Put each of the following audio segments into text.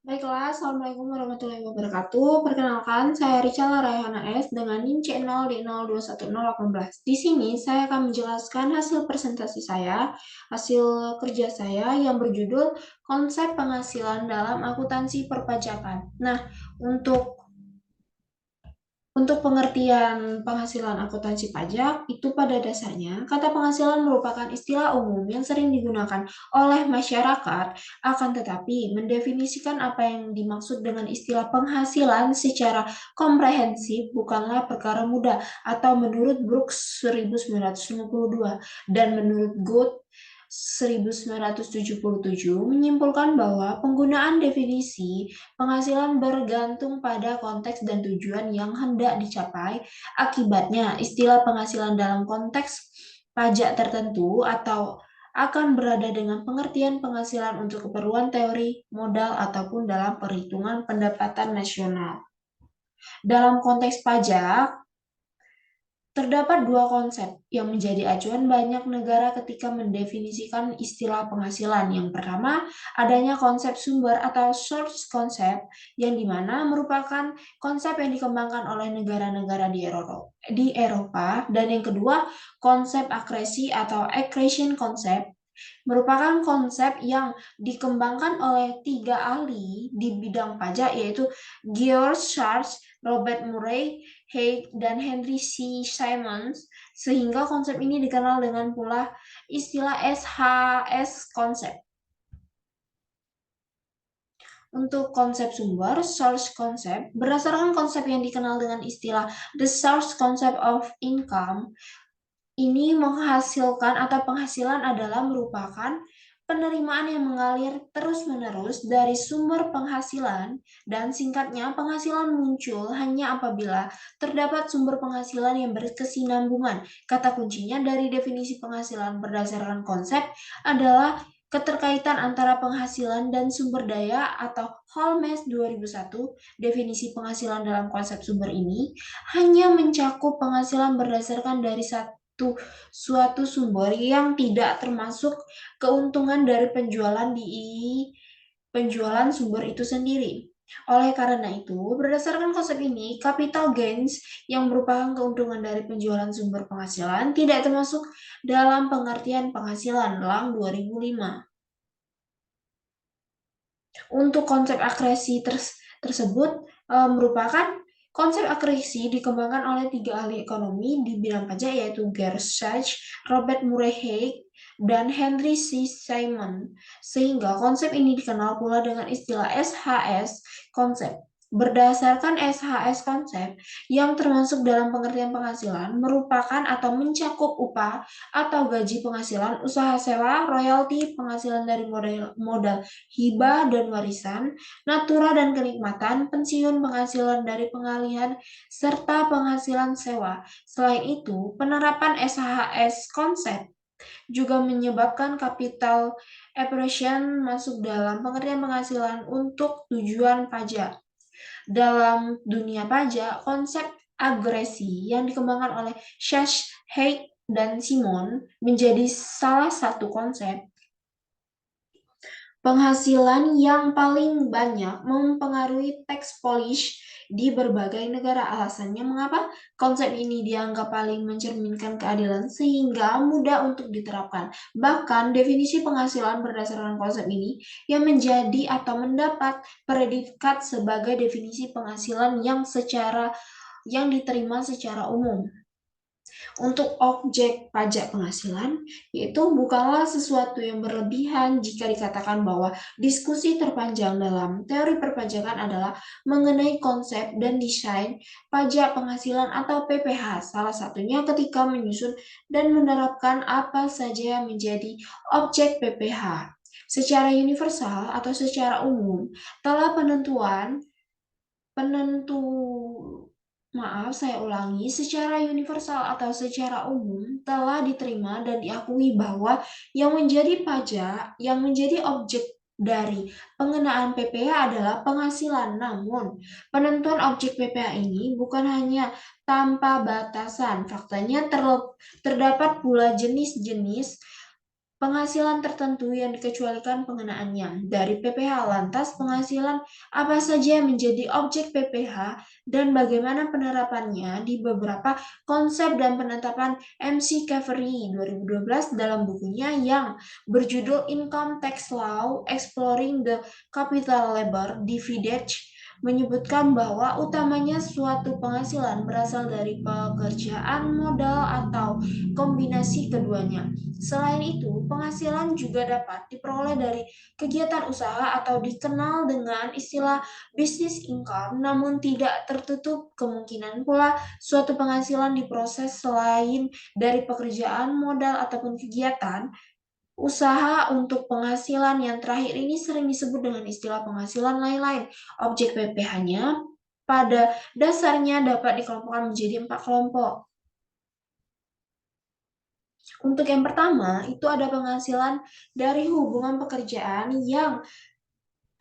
Baiklah, Assalamualaikum warahmatullahi wabarakatuh. Perkenalkan, saya Richala Raihana S. dengan NIM C0 di 021018. Di sini saya akan menjelaskan hasil presentasi saya, hasil kerja saya yang berjudul Konsep Penghasilan dalam Akuntansi Perpajakan. Nah, untuk pengertian penghasilan akuntansi pajak, itu pada dasarnya kata penghasilan merupakan istilah umum yang sering digunakan oleh masyarakat, akan tetapi mendefinisikan apa yang dimaksud dengan istilah penghasilan secara komprehensif bukanlah perkara mudah, atau menurut Brooks 1952 dan menurut Good 1977 menyimpulkan bahwa penggunaan definisi penghasilan bergantung pada konteks dan tujuan yang hendak dicapai. Akibatnya, istilah penghasilan dalam konteks pajak tertentu atau akan berada dengan pengertian penghasilan untuk keperluan teori, modal, ataupun dalam perhitungan pendapatan nasional. Dalam konteks pajak, terdapat dua konsep yang menjadi acuan banyak negara ketika mendefinisikan istilah penghasilan. Yang pertama, adanya konsep sumber atau source concept, yang dimana merupakan konsep yang dikembangkan oleh negara-negara di Eropa. Dan yang kedua, konsep akresi atau accretion concept, merupakan konsep yang dikembangkan oleh tiga ahli di bidang pajak, yaitu George Charles, Robert Murray Hague, dan Henry C. Simons, sehingga konsep ini dikenal dengan pula istilah SHS concept. Untuk konsep sumber, source concept, berdasarkan konsep yang dikenal dengan istilah the source concept of income, ini menghasilkan atau penghasilan adalah merupakan penerimaan yang mengalir terus-menerus dari sumber penghasilan, dan singkatnya penghasilan muncul hanya apabila terdapat sumber penghasilan yang berkesinambungan. Kata kuncinya dari definisi penghasilan berdasarkan konsep adalah keterkaitan antara penghasilan dan sumber daya atau Holmes 2001. Definisi penghasilan dalam konsep sumber ini hanya mencakup penghasilan berdasarkan dari suatu sumber yang tidak termasuk keuntungan dari penjualan sumber itu sendiri. Oleh karena itu, berdasarkan konsep ini, capital gains yang merupakan keuntungan dari penjualan sumber penghasilan tidak termasuk dalam pengertian penghasilan Lang 2005. Untuk konsep akresi tersebut merupakan konsep akresi dikembangkan oleh tiga ahli ekonomi di bidang pajak, yaitu Gary Sachs, Robert Murray Hague, dan Henry C. Simon, sehingga konsep ini dikenal pula dengan istilah SHS konsep. Berdasarkan SHS konsep, yang termasuk dalam pengertian penghasilan merupakan atau mencakup upah atau gaji penghasilan, usaha sewa, royalti, penghasilan dari modal hibah dan warisan, natura dan kenikmatan, pensiun, penghasilan dari pengalihan, serta penghasilan sewa. Selain itu, penerapan SHS konsep juga menyebabkan capital appreciation masuk dalam pengertian penghasilan untuk tujuan pajak. Dalam dunia pajak, konsep agresi yang dikembangkan oleh Sachs, Haig, dan Simon menjadi salah satu konsep penghasilan yang paling banyak mempengaruhi tax policy di berbagai negara. Alasannya mengapa konsep ini dianggap paling mencerminkan keadilan sehingga mudah untuk diterapkan. Bahkan definisi penghasilan berdasarkan konsep ini yang menjadi atau mendapat predikat sebagai definisi penghasilan yang diterima secara umum. Untuk objek pajak penghasilan, yaitu bukanlah sesuatu yang berlebihan jika dikatakan bahwa diskusi terpanjang dalam teori perpajakan adalah mengenai konsep dan desain pajak penghasilan atau PPH. Salah satunya ketika menyusun dan menerapkan apa saja yang menjadi objek PPH. Secara universal atau secara umum, telah penentu Maaf, saya ulangi, secara universal atau secara umum telah diterima dan diakui bahwa yang menjadi objek dari pengenaan PPh adalah penghasilan. Namun, penentuan objek PPh ini bukan hanya tanpa batasan. Faktanya terdapat pula jenis-jenis penghasilan tertentu yang dikecualikan pengenaannya dari PPh. Lantas, penghasilan apa saja yang menjadi objek PPh dan bagaimana penerapannya di beberapa konsep dan penetapan McCaffrey 2012 dalam bukunya yang berjudul Income Tax Law Exploring the Capital Labor Dividend menyebutkan bahwa utamanya suatu penghasilan berasal dari pekerjaan modal atau kombinasi keduanya. Selain itu, penghasilan juga dapat diperoleh dari kegiatan usaha atau dikenal dengan istilah business income, namun tidak tertutup kemungkinan pula suatu penghasilan diproses selain dari pekerjaan modal ataupun kegiatan usaha. Untuk penghasilan yang terakhir ini sering disebut dengan istilah penghasilan lain-lain. Objek PPh-nya pada dasarnya dapat dikelompokkan menjadi 4 kelompok. Untuk yang pertama, itu ada penghasilan dari hubungan pekerjaan yang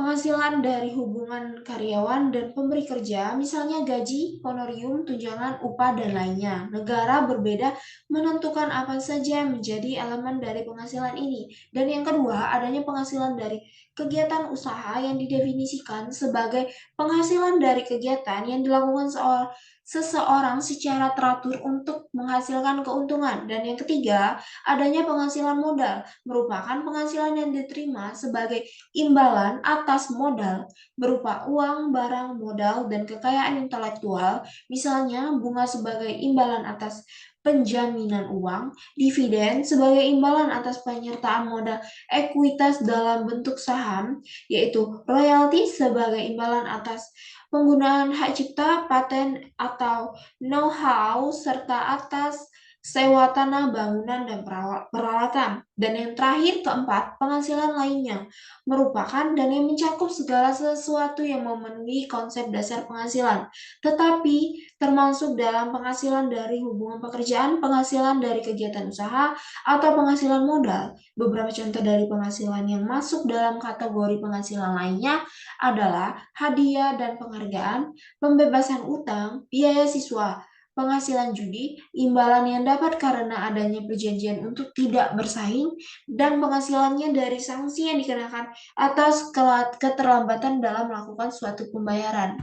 penghasilan dari hubungan karyawan dan pemberi kerja, misalnya gaji, honorium, tunjangan, upah, dan lainnya. Negara berbeda menentukan apa saja yang menjadi elemen dari penghasilan ini. Dan yang kedua, adanya penghasilan dari kegiatan usaha yang didefinisikan sebagai penghasilan dari kegiatan yang dilakukan seseorang secara teratur untuk menghasilkan keuntungan. Dan yang ketiga, adanya penghasilan modal, merupakan penghasilan yang diterima sebagai imbalan atas modal berupa uang, barang, modal, dan kekayaan intelektual, misalnya bunga sebagai imbalan atas penjaminan uang, dividen sebagai imbalan atas penyertaan modal ekuitas dalam bentuk saham, yaitu royalti sebagai imbalan atas penggunaan hak cipta, paten, atau know-how, serta atas sewa tanah, bangunan, dan peralatan. Dan yang terakhir, keempat, penghasilan lainnya merupakan dan yang mencakup segala sesuatu yang memenuhi konsep dasar penghasilan, tetapi termasuk dalam penghasilan dari hubungan pekerjaan, penghasilan dari kegiatan usaha, atau penghasilan modal. Beberapa contoh dari penghasilan yang masuk dalam kategori penghasilan lainnya adalah hadiah dan penghargaan, pembebasan utang, biaya siswa, penghasilan judi, imbalan yang dapat karena adanya perjanjian untuk tidak bersaing, dan penghasilannya dari sanksi yang dikenakan atas keterlambatan dalam melakukan suatu pembayaran.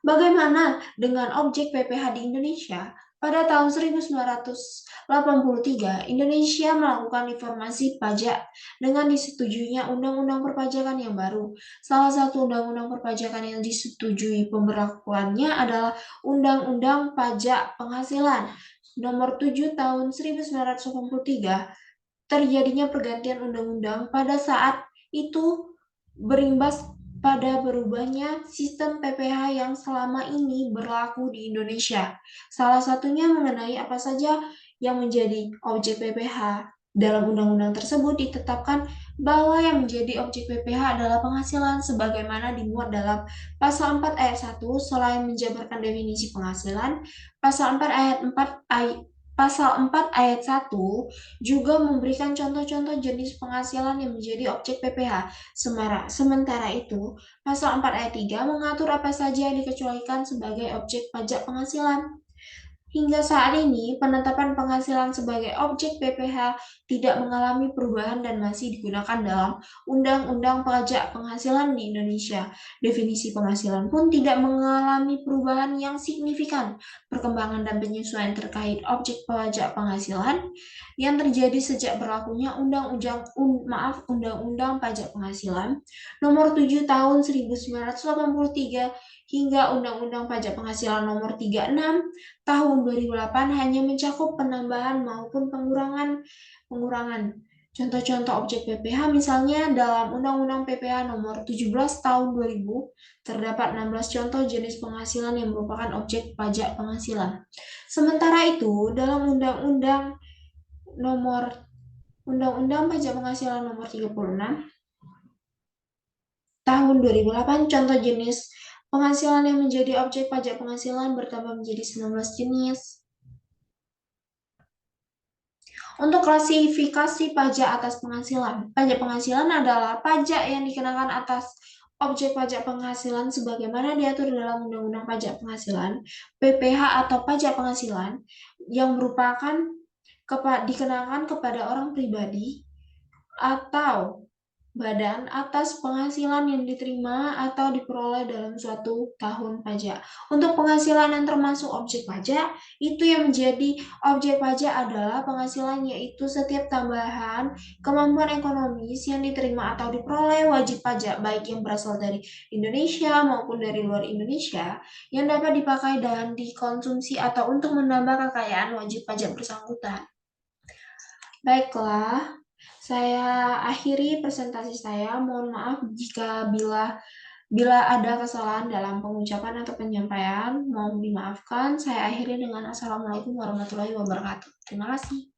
Bagaimana dengan objek PPh di Indonesia? Pada tahun 1983, Indonesia melakukan reformasi pajak dengan disetujuinya Undang-Undang Perpajakan yang baru. Salah satu undang-undang perpajakan yang disetujui pemberlakuannya adalah Undang-Undang Pajak Penghasilan Nomor 7 Tahun 1983. Terjadinya pergantian undang-undang pada saat itu berimbas pada berubahnya sistem PPh yang selama ini berlaku di Indonesia. Salah satunya mengenai apa saja yang menjadi objek PPh. Dalam undang-undang tersebut ditetapkan bahwa yang menjadi objek PPh adalah penghasilan sebagaimana dimuat dalam Pasal 4 ayat 1 selain menjabarkan definisi penghasilan, Pasal 4 ayat 1 juga memberikan contoh-contoh jenis penghasilan yang menjadi objek PPh. Sementara itu, Pasal 4 ayat 3 mengatur apa saja yang dikecualikan sebagai objek pajak penghasilan. Hingga saat ini, penetapan penghasilan sebagai objek PPh tidak mengalami perubahan dan masih digunakan dalam Undang-Undang Pajak Penghasilan di Indonesia. Definisi penghasilan pun tidak mengalami perubahan yang signifikan. Perkembangan dan penyesuaian terkait objek pajak penghasilan yang terjadi sejak berlakunya Undang-Undang Pajak Penghasilan Nomor 7 Tahun 1983 hingga Undang-Undang Pajak Penghasilan Nomor 36 Tahun 2008 hanya mencakup penambahan maupun pengurangan. Contoh-contoh objek PPh misalnya dalam Undang-Undang PPh Nomor 17 Tahun 2000 terdapat 16 contoh jenis penghasilan yang merupakan objek pajak penghasilan. Sementara itu, dalam Undang-Undang Pajak Penghasilan Nomor 36 Tahun 2008, contoh jenis penghasilan yang menjadi objek pajak penghasilan bertambah menjadi 19 jenis. Untuk klasifikasi pajak atas penghasilan. Pajak penghasilan adalah pajak yang dikenakan atas objek pajak penghasilan sebagaimana diatur dalam Undang-Undang Pajak Penghasilan, PPh atau pajak penghasilan, yang merupakan dikenakan kepada orang pribadi atau badan atas penghasilan yang diterima atau diperoleh dalam suatu tahun pajak. Untuk penghasilan yang termasuk objek pajak, itu yang menjadi objek pajak adalah penghasilan yaitu setiap tambahan kemampuan ekonomis yang diterima atau diperoleh wajib pajak baik yang berasal dari Indonesia maupun dari luar Indonesia yang dapat dipakai dan dikonsumsi atau untuk menambah kekayaan wajib pajak bersangkutan. Baiklah, saya akhiri presentasi saya. Mohon maaf jika bila ada kesalahan dalam pengucapan atau penyampaian, mohon dimaafkan. Saya akhiri dengan Assalamualaikum warahmatullahi wabarakatuh. Terima kasih.